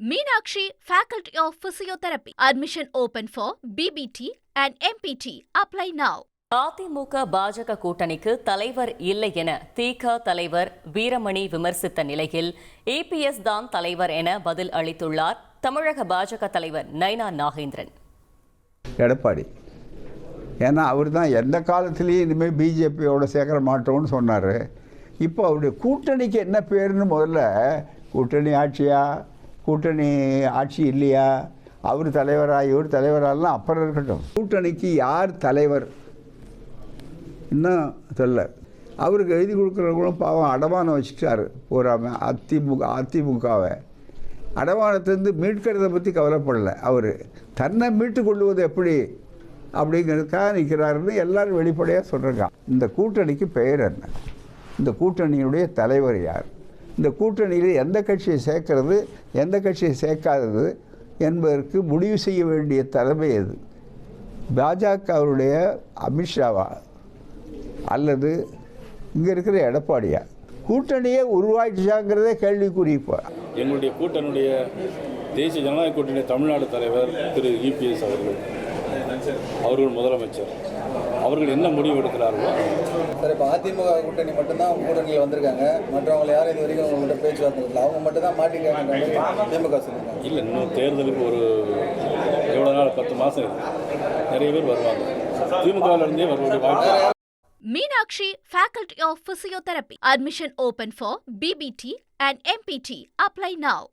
Meenakshi, Faculty of Physiotherapy. Admission open for BBT and MPT. Apply now. AIADMK BJP கூட்டணிக்கு தலைவர் இல்லை என திக தலைவர் வீரமணி விமர்சித்த நிலையில் ஏபிஎஸ் தான் தலைவர் என பதில் அளித்துள்ளார் தமிழக பாஜக தலைவர் நைனா நாகேந்திரன். எடப்பாடி ஏன்னா அவர் தான் எந்த காலத்திலையும் இனிமேல் பிஜேபியோட சேர்க்க மாட்டோம்னு சொன்னார். இப்போ அவருடைய கூட்டணிக்கு என்ன பேருன்னு முதல்ல கூட்டணி ஆட்சியா கூட்டணி ஆட்சி இல்லையா அவர் தலைவரா இவர் தலைவராலாம் அப்புறம் இருக்கட்டும். கூட்டணிக்கு யார் தலைவர் இன்னும் சொல்ல. அவருக்கு எழுதி கொடுக்குறவங்களும் பாவம் அடமானம் வச்சுட்டாரு போகாமல் அதிமுகவை அடமானத்திலேருந்து மீட்கிறத பற்றி கவலைப்படலை. அவர் தன்னை மீட்டு கொள்வது எப்படி அப்படிங்கிறதுக்காக நிற்கிறாருன்னு எல்லாரும் வெளிப்படையாக சொல்கிறாங்க. இந்த கூட்டணிக்கு பெயர் என்ன, இந்த கூட்டணியுடைய தலைவர் யார், இந்த கூட்டணியில் எந்த கட்சியை சேர்க்கறது எந்த கட்சியை சேர்க்காதது என்பதற்கு முடிவு செய்ய வேண்டிய தலைமை எது? பாஜகவுடைய அமித்ஷாவா அல்லது இங்கே இருக்கிற எடப்பாடியா? கூட்டணியே உருவாயிடுச்சாங்கிறதே கேள்விக்குறி. இப்போ எங்களுடைய கூட்டணியுடைய தேசிய ஜனநாயக கூட்டணி தமிழ்நாடு தலைவர் திரு இபிஎஸ் அவர்கள் முதலமைச்சர் அவர்கள் என்ன முடிவு எடுக்கிறார்களோ. சார், இப்போ அதிமுக கூட்டணி மட்டும்தான் கூட்டணியில் வந்திருக்காங்க, மற்றவங்களை யாரும் இது வரைக்கும் அவங்கள்ட்ட பேச்சுவார்த்தை இல்லை, அவங்க மட்டும் தான் மாட்டிக்காங்க திமுக சொல்லுவாங்க. இல்லை, இன்னும் தேர்தலுக்கு ஒரு எவ்வளோ நாள் 10 மாதம் இருக்குது, நிறைய பேர் வருவாங்க, திமுகவிலிருந்தே வரக்கூடிய வாய்ப்பு. Meenakshi, Faculty of Physiotherapy. Admission open for BBT and MPT. Apply now.